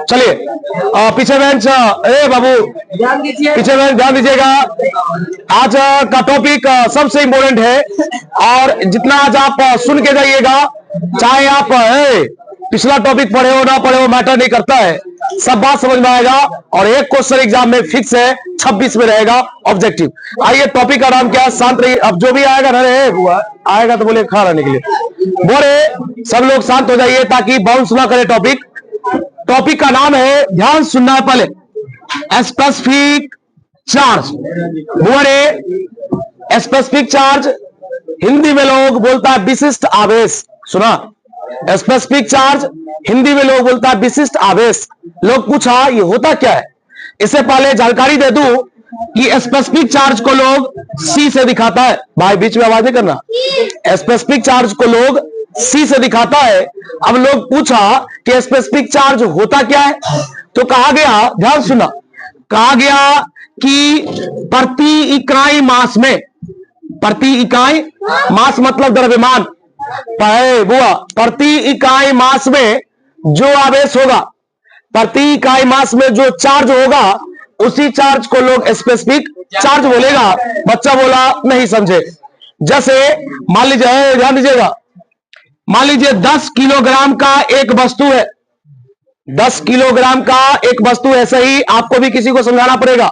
चलिए पीछे बेंच, ए बाबू पीछे बेंच ध्यान दीजिएगा। आज का टॉपिक सबसे इंपॉर्टेंट है और जितना आज आप सुन के जाइएगा, चाहे आप पिछला टॉपिक पढ़े हो ना पढ़े हो मैटर नहीं करता है, सब बात समझ में आएगा और एक क्वेश्चन एग्जाम में फिक्स है 26 में रहेगा ऑब्जेक्टिव। आइए टॉपिक का नाम क्या है, शांत रहिए। अब जो भी आएगा ना आएगा तो बोले खा रहने के लिए, बोले सब लोग शांत हो जाइए ताकि बाउंस ना करे टॉपिक। टॉपिक का नाम है, ध्यान सुनना है पहले, स्पेसिफिक चार्ज। बोले स्पेसिफिक चार्ज हिंदी में लोग बोलता है विशिष्ट आवेश। सुना, स्पेसिफिक चार्ज हिंदी में लोग बोलता है विशिष्ट आवेश। लोग पूछा ये होता क्या है। इससे पहले जानकारी दे दूं कि स्पेसिफिक चार्ज को लोग सी से दिखाता है। भाई बीच में आवाज नहीं करना। स्पेसिफिक चार्ज को लोग सी से दिखाता है। अब लोग पूछा कि स्पेसिफिक चार्ज होता क्या है, तो कहा गया, ध्यान सुना, कहा गया कि प्रति इकाई मास में, प्रति इकाई मास मतलब द्रव्यमान, बुआ प्रति इकाई मास में जो आवेश होगा, प्रति इकाई मास में जो चार्ज होगा उसी चार्ज को लोग स्पेसिफिक चार्ज बोलेगा। बच्चा बोला नहीं समझे। जैसे मान लीजिए, ध्यान दीजिएगा, मान लीजिए 10 किलोग्राम का एक वस्तु है, 10 किलोग्राम का एक वस्तु है, सही आपको भी किसी को समझाना पड़ेगा।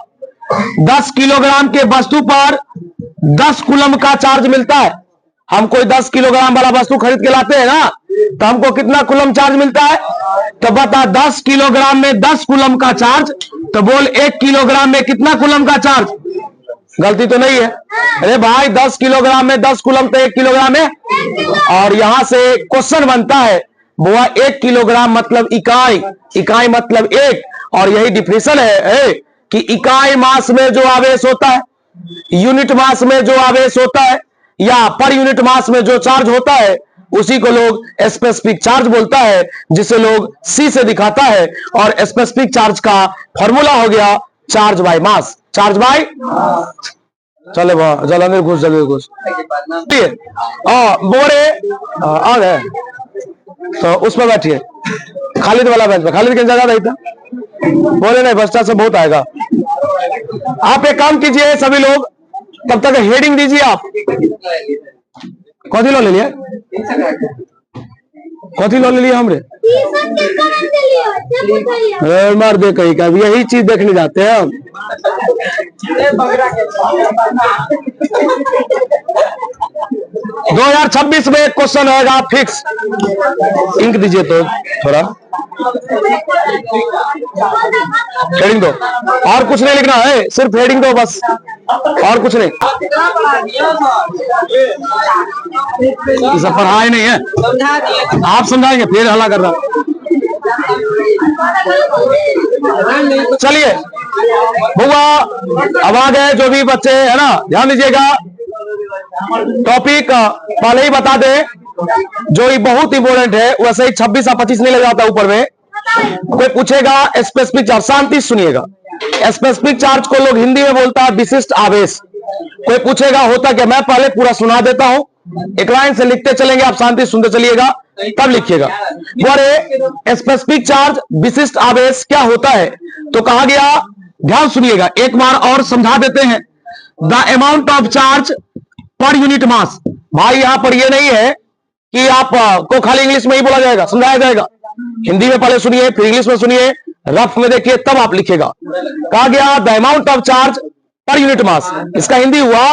10 किलोग्राम के वस्तु पर 10 कूलम का चार्ज मिलता है। हम कोई 10 किलोग्राम वाला वस्तु खरीद के लाते हैं ना, तो हमको कितना कूलम चार्ज मिलता है? तो बता 10 किलोग्राम में 10 कूलम का चार्ज, तो बोल 1 किलोग्राम में कितना कूलम का चार्ज? गलती तो नहीं है? अरे भाई 10 किलोग्राम में 10 कूलम तो 1 किलोग्राम है। और यहां से क्वेश्चन बनता है, बुआ 1 किलोग्राम मतलब इकाई, इकाई मतलब 1, और यही डिफिनेशन है कि इकाई मास में जो आवेश होता है, यूनिट मास में जो आवेश होता है या पर यूनिट मास में जो चार्ज होता है उसी को लोग स्पेसिफिक चार्ज बोलता है, जिसे लोग सी से दिखाता है। और स्पेसिफिक चार्ज का फॉर्मूला हो गया charge by mass, charge by. चले जल्दी घुस, जल्दी घुस। बोरे आ गए तो उसमें बैठिए, खालिद वाला बेंच पे। खालिद की जगह नहीं था, बोले नहीं बच्चा से बहुत आएगा। आप एक काम कीजिए सभी लोग, तब तक हेडिंग दीजिए। आप कौन लो ले लिया, कौन लो ले लिया हमरे मार दे कहीं का, यही चीज देखने जाते हैं हम। 2026 में क्वेश्चन होगा फिक्स। इंक दीजिए तो थोड़ा, हेडिंग दो, और कुछ नहीं लिखना है, सिर्फ हेडिंग दो बस, और कुछ नहीं। ये सब पढ़ाई नहीं है, आप समझाएंगे फिर हल्ला कर रहा। चलिए बुआ अब आ गए जो भी बच्चे है ना, ध्यान दीजिएगा। टॉपिक पहले ही बता दे, जो ही बहुत इंपॉर्टेंट है, वैसे ही 26 या 25 नहीं लग जाता ऊपर में। कोई पूछेगा स्पेसिफिक चार्ज, शांति सुनिएगा। स्पेसिफिक चार्ज को लोग हिंदी में बोलता है विशिष्ट आवेश। कोई पूछेगा होता क्या, मैं पहले पूरा सुना देता हूं, एक लाइन से लिखते चलेंगे, आप शांति सुनते चलिएगा तब लिखिएगा। बोले स्पेसिफिक चार्ज विशिष्ट आवेश क्या होता है, तो कहा गया, ध्यान सुनिएगा, एक बार और समझा देते हैं। The amount of charge per unit mass. भाई यहां पर यह नहीं है कि आप को खाली इंग्लिश में ही बोला जाएगा, समझाया जाएगा। हिंदी में पहले सुनिए, फिर इंग्लिश में सुनिए, रफ में देखिए, तब आप लिखिएगा। कहा गया the amount of charge per unit mass. इसका हिंदी हुआ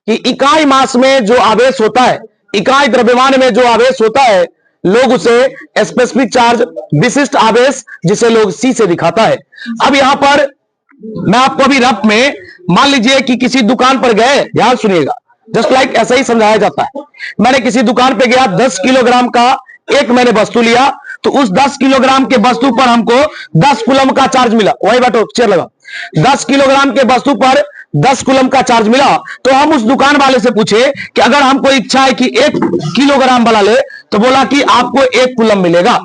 कि इकाई मास में जो आवेश होता है, इकाई द्रव्यमान में जो आवेश होता है, लोग उसे स्पेसिफिक चार्ज विशिष्ट आवेश, जिसे लोग सी से दिखाता है। अब यहां पर मैं आपको अभी रफ में, मान लीजिए कि किसी दुकान पर गए, ध्यान सुनिएगा, जस्ट लाइक ऐसा ही समझाया जाता है। मैंने किसी दुकान पे गया, 10 किलोग्राम का एक मैंने वस्तु लिया, तो उस 10 किलोग्राम के वस्तु पर हमको 10 कूलम का चार्ज मिला। वही बैठो, चेयर लगा। 10 किलोग्राम के वस्तु पर 10 कूलम का चार्ज मिला, तो हम उस दुकान वाले से पूछे कि अगर हमको इच्छा है कि 1 किलोग्राम वाला ले, तो बोला कि आपको 1 कूलम मिलेगा,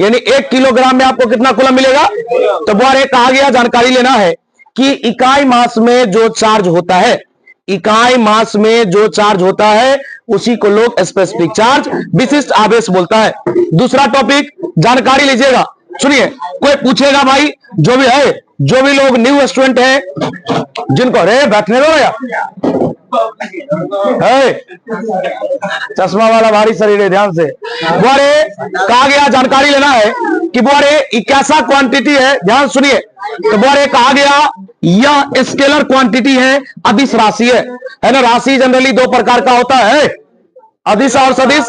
यानी 1 किलोग्राम में आपको कितना कूलम मिलेगा। तो बोले कहा गया जानकारी लेना है कि इकाई मास में जो चार्ज होता है, इकाई मास में जो चार्ज होता है उसी को लोग स्पेसिफिक चार्ज, विशिष्ट आवेश बोलता है। दूसरा टॉपिक जानकारी लीजिएगा, सुनिए। कोई पूछेगा भाई, जो भी है, जो भी लोग न्यू स्टूडेंट है, जिनको अरे बैठने दो यार, चश्मा वाला भारी शरीर है, ध्यान से। बुआरे कहा गया, जानकारी लेना है कि बुआरे कैसा क्वांटिटी है, ध्यान सुनिए। तो बुआरे कहा गया यह स्केलर क्वांटिटी है, अदिश राशि है ना। राशि जनरली दो प्रकार का होता है, अदिश और सदिश,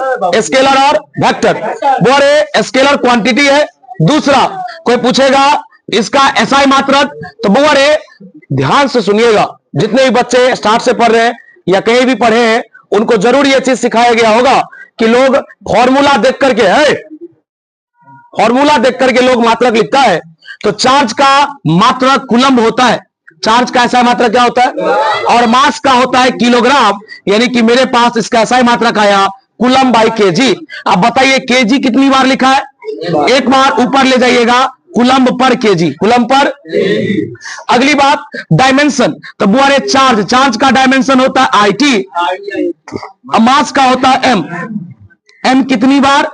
स्केलर और वेक्टर। बुआरे स्केलर क्वांटिटी है। दूसरा कोई पूछेगा इसका एसआई मात्रक, तो बुआरे ध्यान से सुनिएगा, जितने भी बच्चे स्टार्ट से पढ़ रहे हैं या कहीं भी पढ़े हैं, उनको जरूर यह चीज सिखाया गया होगा कि लोग फॉर्मूला देख करके है, फॉर्मूला देख करके लोग मात्रक लिखता है। तो चार्ज का मात्रक कूलम्ब होता है, चार्ज का एसआई मात्रक क्या होता है, और मास का होता है किलोग्राम। यानी कि मेरे पास इसका एसआई मात्रक आया कूलम्ब बाई केजी। अब बताइए केजी कितनी बार लिखा है, एक बार ऊपर ले जाइएगा, कूलम्ब पर केजी, कूलम्ब पर। अगली बात डायमेंशन, तो बुआरे चार्ज का डायमेंशन होता है आईटी, मास का होता है एम। एम कितनी बार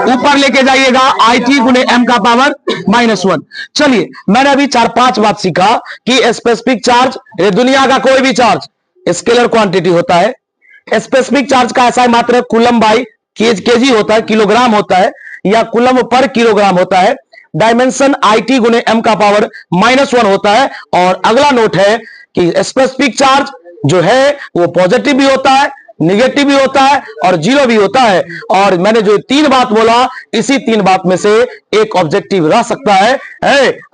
ऊपर लेके जाइएगा, आईटी गुने एम का पावर -1। चलिए, मैंने अभी 4-5 बात सीखा कि स्पेसिफिक चार्ज, दुनिया का कोई भी चार्ज स्केलर क्वांटिटी होता है। स्पेसिफिक चार्ज का ऐसा मात्र कूलम्ब बाई केजी होता है, किलोग्राम होता है, या कूलम्ब पर किलोग्राम होता है। डायमेंशन आईटी गुने एम का पावर -1 होता है। और अगला नोट है कि स्पेसिफिक चार्ज जो है वो पॉजिटिव भी होता है, निगेटिव भी होता है और जीरो भी होता है। और मैंने जो 3 बात बोला, इसी 3 बात में से एक ऑब्जेक्टिव रह सकता है।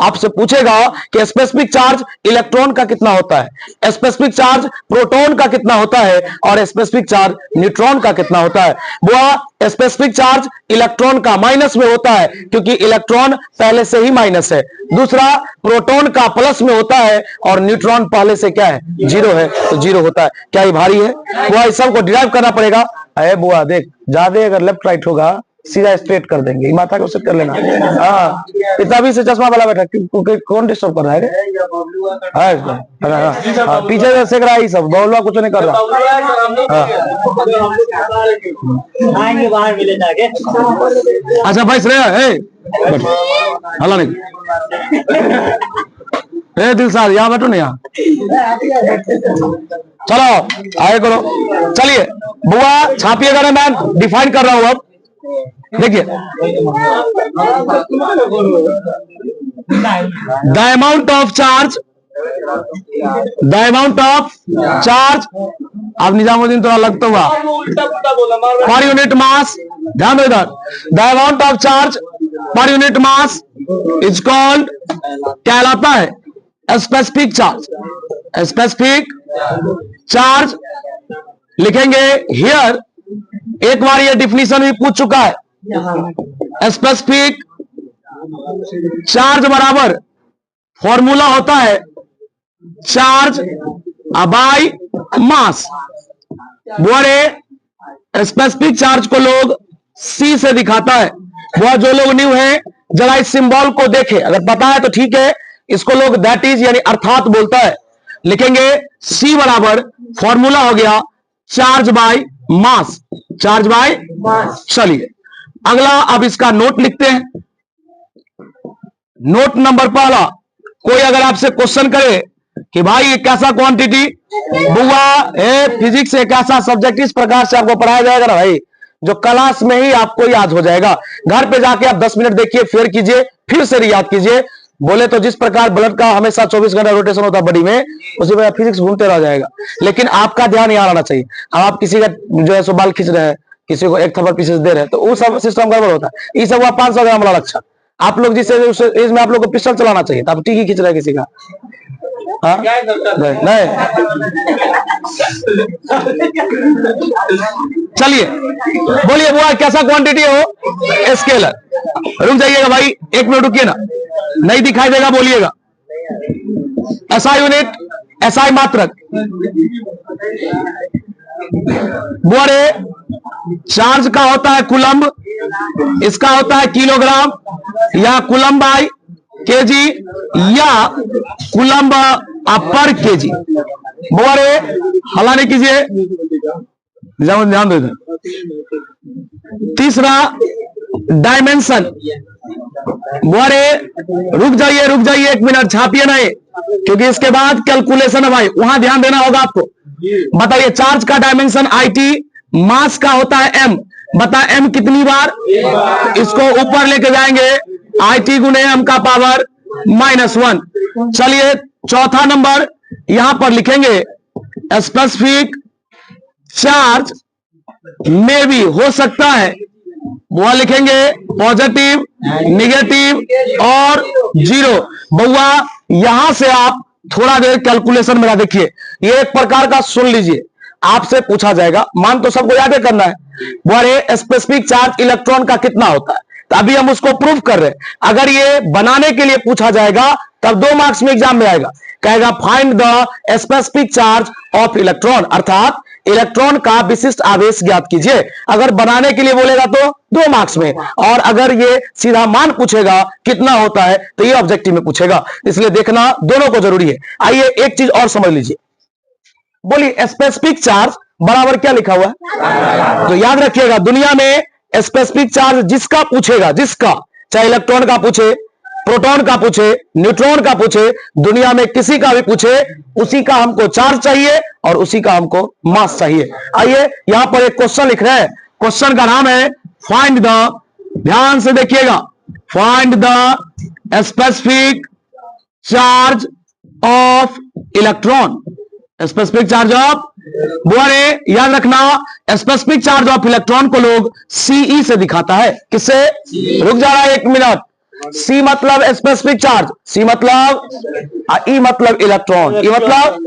आपसे पूछेगा कि स्पेसिफिक चार्ज इलेक्ट्रॉन का कितना होता है, स्पेसिफिक चार्ज प्रोटॉन का कितना होता है, और स्पेसिफिक चार्ज न्यूट्रॉन का कितना होता है। वो स्पेसिफिक चार्ज इलेक्ट्रॉन का माइनस में होता है, क्योंकि इलेक्ट्रॉन पहले से ही माइनस है। दूसरा, प्रोटॉन का प्लस में होता है, और न्यूट्रॉन पहले से क्या है, जीरो है, तो जीरो होता है। क्या ये भारी है? वो इस सब को डिराइव करना पड़ेगा। अरे बुआ देख, ज्यादा अगर लेफ्ट राइट होगा सीधा स्ट्रेट कर देंगे, माथा को सेट कर लेना। हाँ, तभी से चश्मा वाला बैठा, कौन डिस्टर्ब कर रहा है? हाँ, पीछे से सेक रहा है, सब बौलवा कुछ नहीं कर रहा। अच्छा भाई श्रेया, हला नहीं, दिलशाद यहाँ बैठो ना, यहाँ चलो आए करो। चलिए बुआ छापिएगा ना, मैं डिफाइन कर रहा हूं। अब देखिए, the amount of charge, the amount of charge, अब निजामुद्दीन थोड़ा लगता हुआ, पर यूनिट मास, ध्यान दो इधर, the amount of charge per unit mass is called, कहलाता है स्पेसिफिक चार्ज। स्पेसिफिक चार्ज लिखेंगे हियर, एक बार ये डिफिनीशन भी पूछ चुका है। स्पेसिफिक चार्ज बराबर फॉर्मूला होता है चार्ज बाय मास। बोरे स्पेसिफिक चार्ज को लोग सी से दिखाता है। वो जो लोग न्यू है जरा इस सिंबल को देखे, अगर पता है तो ठीक है, इसको लोग दैट इज यानी अर्थात बोलता है। लिखेंगे सी बराबर फॉर्मूला हो गया charge by mass, charge by mass. चलिए अगला, अब इसका नोट लिखते हैं। नोट नंबर पहला, कोई अगर आपसे क्वेश्चन करे कि भाई ये कैसा क्वांटिटी, बुआ फिजिक्स एक ऐसा सब्जेक्ट इस प्रकार से आपको पढ़ाया जाएगा ना भाई, जो क्लास में ही आपको याद हो जाएगा। घर पे जाके आप 10 मिनट देखिए, फिर कीजिए, फिर से याद कीजिए। बोले तो जिस प्रकार ब्लड का हमेशा 24 घंटा रोटेशन होता है बॉडी में, उसी प्रकार फिजिक्स घूमते रह जाएगा। लेकिन आपका ध्यान यहाँ रहना चाहिए। अब आप किसी का जो है सो बाल खींच रहे हैं, किसी को एक थप्पड़ पीछे दे रहे हैं, तो वो सब सिस्टम गड़बड़ होता है। ये सब हुआ 500 ग्राम वाला लक्षण। आप लोग जिस एज में आप लोग को पिस्टल चलाना चाहिए, तो आप टीकी खींच रहे हैं किसी का, हाँ नहीं। चलिए बोलिए बुआ कैसा क्वांटिटी हो, स्केलर। रुक जाइएगा भाई, 1 मिनट रुकिए ना, नहीं दिखाई देगा बोलिएगा। एसआई यूनिट, एसआई मात्रक। बोरे चार्ज का होता है कूलम्ब, इसका होता है किलोग्राम या कूलम्ब बाय केजी या कूलम्ब पर केजी। बोरे हला नहीं कीजिए, ध्यान दो। तीसरा डायमेंशन। बोरे रुक जाइए 1 मिनट, छापिए नहीं, क्योंकि इसके बाद कैलकुलेशन है भाई, वहां ध्यान देना होगा आपको। बताइए चार्ज का डायमेंशन IT, मास का होता है M। बता M कितनी बार? इसको ऊपर लेके जाएंगे, IT गुने M का पावर -1। चलिए चौथा नंबर यहां पर लिखेंगे, स्पेसिफिक चार्ज में भी हो सकता है, वो लिखेंगे पॉजिटिव, नेगेटिव और 0। बउआ यहां से आप थोड़ा देर कैलकुलेशन मेरा देखिए, ये एक प्रकार का सुन लीजिए, आपसे पूछा जाएगा, मान तो सबको याद करना है, बोले स्पेसिफिक चार्ज इलेक्ट्रॉन का कितना होता है, तो अभी हम उसको प्रूफ कर रहे हैं। अगर ये बनाने के लिए पूछा जाएगा तब 2 मार्क्स में एग्जाम में आएगा, कहेगा find the specific charge of electron, अर्थात इलेक्ट्रॉन का विशिष्ट आवेश ज्ञात कीजिए। अगर बनाने के लिए बोलेगा तो 2 मार्क्स में, और अगर ये सीधा मान पूछेगा कितना होता है तो ये ऑब्जेक्टिव में पूछेगा, इसलिए देखना दोनों को जरूरी है। आइए एक चीज और समझ लीजिए, बोलिए स्पेसिफिक चार्ज बराबर क्या लिखा हुआ है? तो याद रखिएगा, दुनिया में स्पेसिफिक चार्ज जिसका पूछेगा, जिसका, चाहे इलेक्ट्रॉन का पूछे, प्रोटॉन का पूछे, न्यूट्रॉन का पूछे, दुनिया में किसी का भी पूछे, उसी का हमको चार्ज चाहिए और उसी का हमको मास चाहिए। आइए यहां पर एक क्वेश्चन लिख रहे हैं, क्वेश्चन का नाम है फाइंड द, ध्यान से देखिएगा, find the specific charge of electron. Specific charge of, बोले याद रखना, स्पेसिफिक चार्ज ऑफ इलेक्ट्रॉन को लोग CE से दिखाता है। किससे? रुक जा रहा है 1 मिनट। C मतलब स्पेसिफिक चार्ज, C मतलब, E मतलब इलेक्ट्रॉन, E मतलब,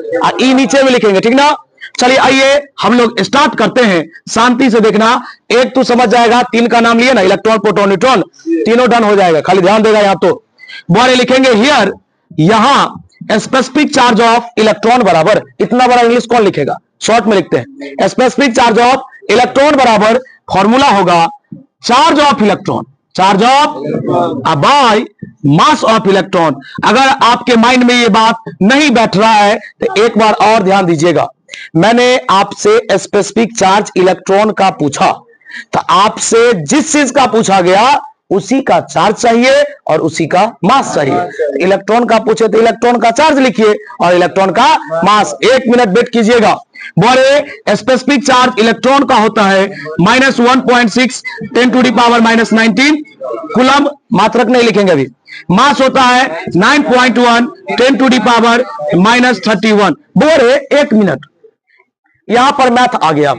E नीचे में लिखेंगे, ठीक ना। चलिए आइए हम लोग स्टार्ट करते हैं, शांति से देखना, एक तो समझ जाएगा, 3 का नाम लिए ना, इलेक्ट्रॉन, प्रोटॉन, न्यूट्रॉन, तीनों डन हो जाएगा, खाली ध्यान देगा। यहां तो बोले लिखेंगे हियर, यहां स्पेसिफिक चार्ज ऑफ इलेक्ट्रॉन बराबर, इतना बड़ा इंग्लिश कौन लिखेगा, शॉर्ट में लिखते हैं, स्पेसिफिक चार्ज ऑफ इलेक्ट्रॉन बराबर फॉर्मूला होगा charge of electron, charge of by mass of electron. अगर आपके माइंड में ये बात नहीं बैठ रहा है तो एक बार और ध्यान दीजिएगा, मैंने आपसे स्पेसिफिक चार्ज इलेक्ट्रॉन का पूछा, तो आपसे जिस चीज का पूछा गया उसी का चार्ज चाहिए और उसी का मास चाहिए। तो इलेक्ट्रॉन का पूछे तो इलेक्ट्रॉन का चार्ज लिखिए और इलेक्ट्रॉन का मास। 1 मिनट वेट कीजिएगा। बोले स्पेसिफिक चार्ज इलेक्ट्रॉन का होता है -1.6 10⁻⁻19 कूलम, मात्रक नहीं लिखेंगे अभी। मास होता है 9.1 10⁻31। बोले 1 मिनट, यहां पर मैथ आ गया,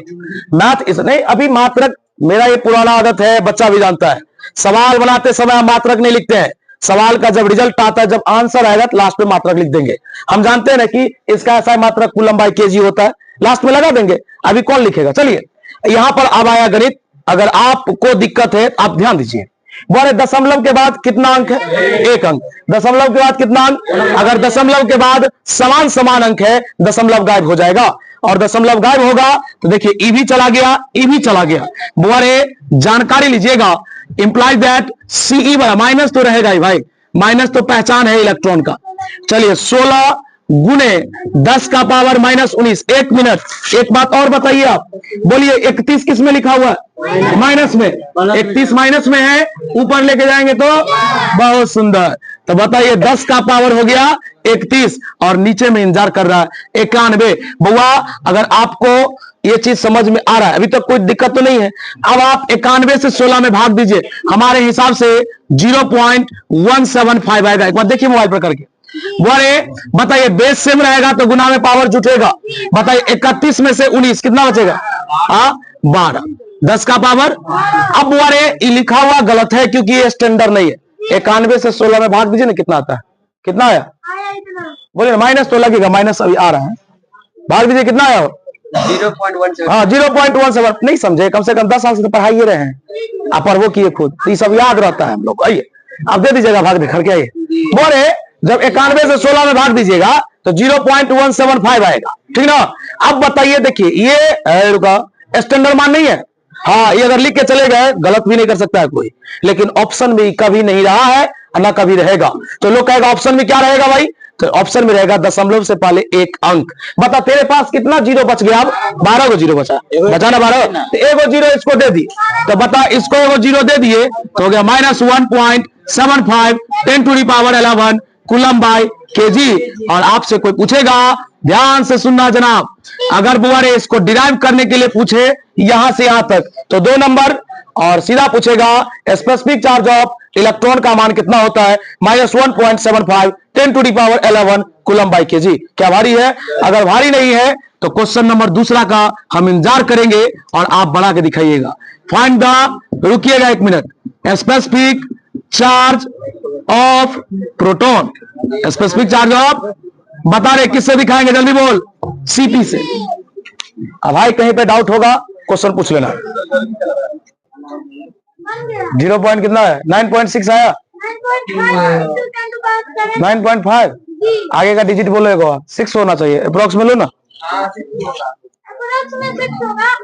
मैथ इसने अभी मात्रक, मेरा ये पुराना आदत है, बच्चा भी जानता है, सवाल बनाते समय हम मात्रक नहीं लिखते हैं, सवाल का जब रिजल्ट आता है, जब आंसर आएगा तो लास्ट में मात्रक लिख देंगे। हम जानते हैं ना कि इसका ऐसा मात्रक कूलम बाय केजी होता है, लास्ट में लगा देंगे, अभी कौन लिखेगा। चलिए यहां पर अब आया गणित, अगर आपको दिक्कत है आप ध्यान दीजिए। बोले दशमलव के बाद कितना अंक है? 1 अंक। दशमलव के बाद कितना अंक? अगर दशमलव के बाद समान समान अंक है, दशमलव गायब हो जाएगा, और दशमलव गायब होगा तो देखिए ई भी चला गया, ई भी चला गया। बोले जानकारी लीजिएगा, इंप्लाइज दैट CE माइनस तो रहेगा ही भाई, माइनस तो पहचान है इलेक्ट्रॉन का। चलिए 16 गुने 10 का पावर -19। 1 मिनट, एक बात और बताइए आप, बोलिए 31 किस में लिखा हुआ है? माइनस में। 31 माइनस में है, ऊपर लेके जाएंगे तो बहुत सुंदर। तो बताइए 10 का पावर हो गया 31 और नीचे में इंतजार कर रहा है 91। बुआ अगर आपको ये चीज समझ में आ रहा है, अभी तक कोई दिक्कत तो नहीं है, अब आप 91 से 16 में भाग दीजिए, हमारे हिसाब से 0.175 आएगा। एक बार देखिए मोबाइल पर करके। बोले बताइए बेस सेम रहेगा तो गुना में पावर जुटेगा। बताइए 31 में से 19 कितना बचेगा? 12। 10 का पावर। अब बोले लिखा हुआ गलत है क्योंकि ये स्टैंडर्ड नहीं है। 91 से 16 में भाग दीजिए ना, कितना आता है? कितना आया? बोले माइनस तो लगेगा, माइनस अभी आ रहा है, भाग दीजिए कितना आया? 0.17। हाँ 0.17। नहीं समझे, कम से कम 10 साल से तो पढ़ाई रहे हैं आप, और वो किए खुद, तो ये सब याद रहता है हम लोग। आइए आप दे दीजिएगा, भाग दे करके आइए। बोले जब 91 से 16 में भाग दीजिएगा तो 0.175 आएगा, ठीक ना। अब बताइए, देखिए ये रुका स्टैंडर्ड मान नहीं है। हाँ ये अगर लिख के चले गए गलत भी नहीं कर सकता है कोई, लेकिन ऑप्शन में कभी नहीं रहा है ना कभी रहेगा। तो लोग कहेगा ऑप्शन में क्या रहेगा भाई? तो ऑप्शन में रहेगा दशमलव से पहले एक अंक। बता तेरे पास कितना जीरो बच गया? अब 12 को जीरो बचा ना 12, तो एगो जीरो इसको दे दी, तो बता इसको एगो जीरो दे दिए तो हो गया -1.75 10⁻11 कूलम बाय केजी। और आपसे कोई पूछेगा, ध्यान से सुनना जनाब, अगर बुआ रे इसको डिराइव करने के लिए पूछे यहां से यहां तक तो 2 नंबर, और सीधा पूछेगा स्पेसिफिक चार्ज ऑफ इलेक्ट्रॉन का मान कितना होता है -1.75 10⁻11 कूलम बाय केजी। क्या भारी है? अगर भारी नहीं है तो क्वेश्चन नंबर दूसरा का हम इंतजार करेंगे और आप बना के दिखाइएगा। फाइंड द, रुकिएगा 1 minute, specific charge of proton. Specific charge of, बता रहे किससे दिखाएंगे? जल्दी बोल। सीपी से। अब भाई कहीं पे डाउट होगा क्वेश्चन पूछ लेना। 0 पॉइंट कितना है? 9.6 आया, 9.5। आगे का डिजिट बोलो, 6 होना चाहिए अप्रोक्स में लो ना,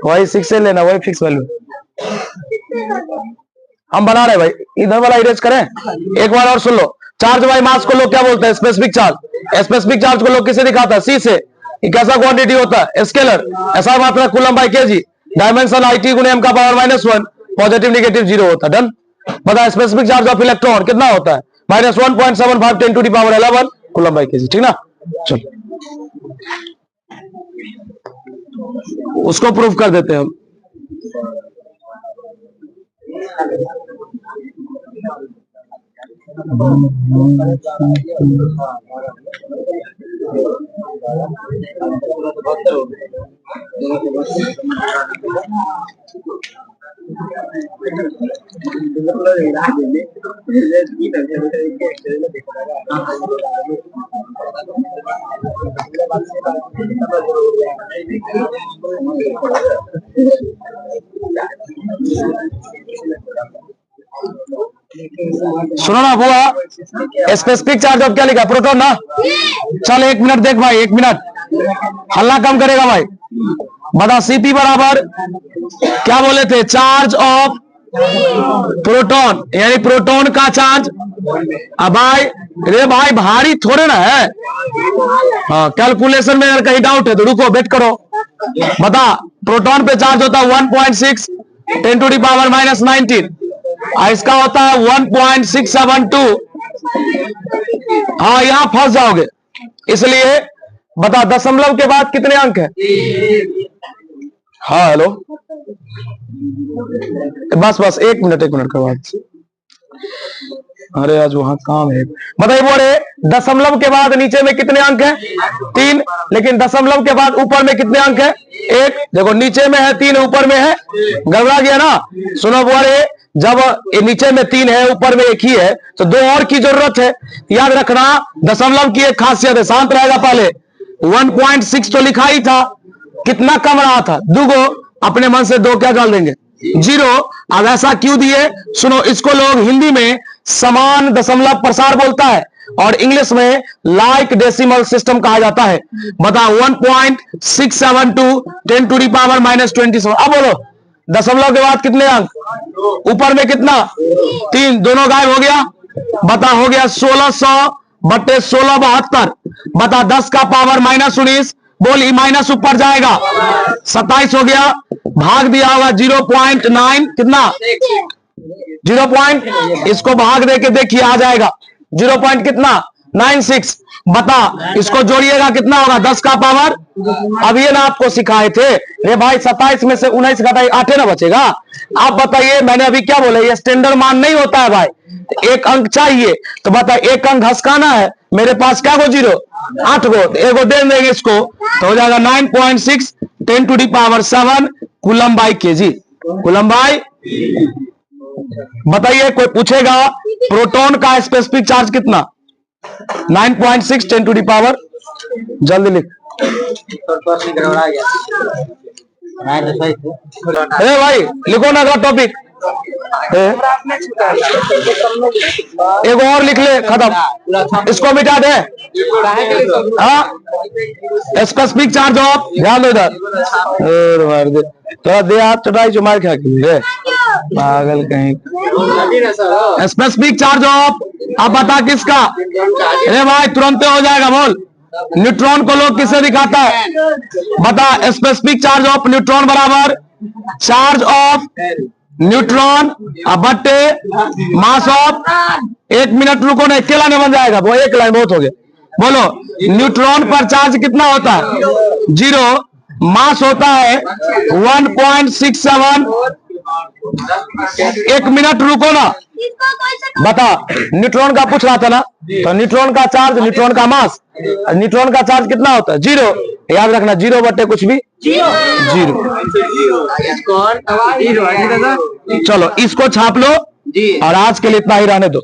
वही 6 से लेना, वही फिक्स वैल्यू हम बना रहे भाई। इधर वाला इरेज करें, एक बार और सुन लो। चार्ज बाय मास को लोग क्या बोलते हैं? Specific charge. स्पेसिफिक चार्ज को लोग किसे दिखाता है? सी से। ये कैसा क्वांटिटी होता है? स्केलर। ऐसा मात्रा coulomb by KG, dimension IT गुणे m का पावर -1, पॉजिटिव नेगेटिव 0 होता है। डन। बता स्पेसिफिक चार्ज ऑफ इलेक्ट्रॉन कितना होता है? -1.75 10⁻11 कूलम बाय केजी। ठीक ना? चलो उसको प्रूफ कर देते हैं हम। सुनो ना बुआ, स्पेसिफिक चार्ज ऑफ क्या लिखा? प्रोटॉन ना। चल 1 मिनट देख भाई, 1 मिनट, हल्ला कम करेगा भाई। बता सीपी बराबर क्या बोले थे? चार्ज ऑफ प्रोटॉन, यानी प्रोटॉन का चार्ज। अब भाई रे भाई भारी थोड़े ना है। हाँ, कैलकुलेशन में अगर कहीं डाउट है तो रुको, वेट करो। बता प्रोटॉन पे चार्ज होता है 1.6 10⁻19, इसका होता है 1.672। हाँ, यहां फंस जाओगे, इसलिए बता दशमलव के बाद कितने अंक है? हाँ हेलो, बस 1 मिनट का बाद। अरे आज वहां काम है। बताइए बोले दशमलव के बाद नीचे में कितने अंक है? 3। लेकिन दशमलव के बाद ऊपर में कितने अंक है? 1। देखो नीचे में है 3, ऊपर में है, गड़बड़ा गया ना। सुनो बोले, जब नीचे में 3 है ऊपर में 1 ही है तो 2 और की जरूरत है। याद रखना दशमलव की एक खासियत है, शांत रहेगा। पहले 1.6 तो लिखा ही था, कितना कम रहा था? 2 गो, अपने मन से 2 क्या डाल देंगे? 0। अब ऐसा क्यों दिए? सुनो, इसको लोग हिंदी में समान दशमलव प्रसार बोलता है और इंग्लिश में लाइक डेसिमल सिस्टम कहा जाता है। बता 1.672 10⁻−27। अब बोलो दशमलव के बाद कितने अंक? ऊपर में कितना? 3, दोनों गायब हो गया। बता हो गया 1600/1672। बता 10 का पावर -19, बोल माइनस ऊपर जाएगा, 27 हो गया। भाग दिया होगा 0.9, कितना? 0. इसको भाग दे के देखिए आ जाएगा 0. कितना? 96। बता इसको जोड़िएगा कितना होगा? 10 का पावर, अब ये ना आपको सिखाए थे रे भाई, 27 में से 19 घटाई 8 ना बचेगा। आप बताइए, मैंने अभी क्या बोला? ये स्टैंडर्ड मान नहीं होता है भाई, 1 अंक चाहिए। तो बता 1 अंक घसकाना है, मेरे पास क्या गो 0? 8 गो, तो एगो दे देंगे इसको, तो हो जाएगा 9.6 10⁻7 coulomb by KG. Coulomb by. बताइए कोई पूछेगा प्रोटॉन का स्पेसिफिक चार्ज कितना? 9.6 10⁻, जल्दी लिख। अरे भाई लिखो ना अगला टॉपिक, एक और लिख ले, खत्म, इसको मिटा दे। स्पेसिफिक चार्ज ऑफ, ध्यान दो इधर, थोड़ा दे हाथ चटाई जो मार खा के पागल कहीं। स्पेसिफिक चार्ज ऑफ अब बता किसका? अरे भाई तुरंत हो जाएगा, बोल। न्यूट्रॉन को लोग किससे दिखाता है? बता। स्पेसिफिक चार्ज ऑफ न्यूट्रॉन बराबर चार्ज ऑफ न्यूट्रॉन बट्टे मास ऑफ। एक मिनट रुको ना, एक लाइन में बन जाएगा वो, एक लाइन बहुत हो गया। बोलो, न्यूट्रॉन पर चार्ज कितना होता है? 0। मास होता है 1.67। एक मिनट रुको ना, बता। न्यूट्रॉन का पूछ रहा था ना, तो न्यूट्रॉन का चार्ज, न्यूट्रॉन का मास, न्यूट्रॉन का चार्ज कितना होता है? 0। याद रखना, 0 बटे कुछ भी 0। चलो इसको छाप लो, और आज के लिए इतना ही रहने दो।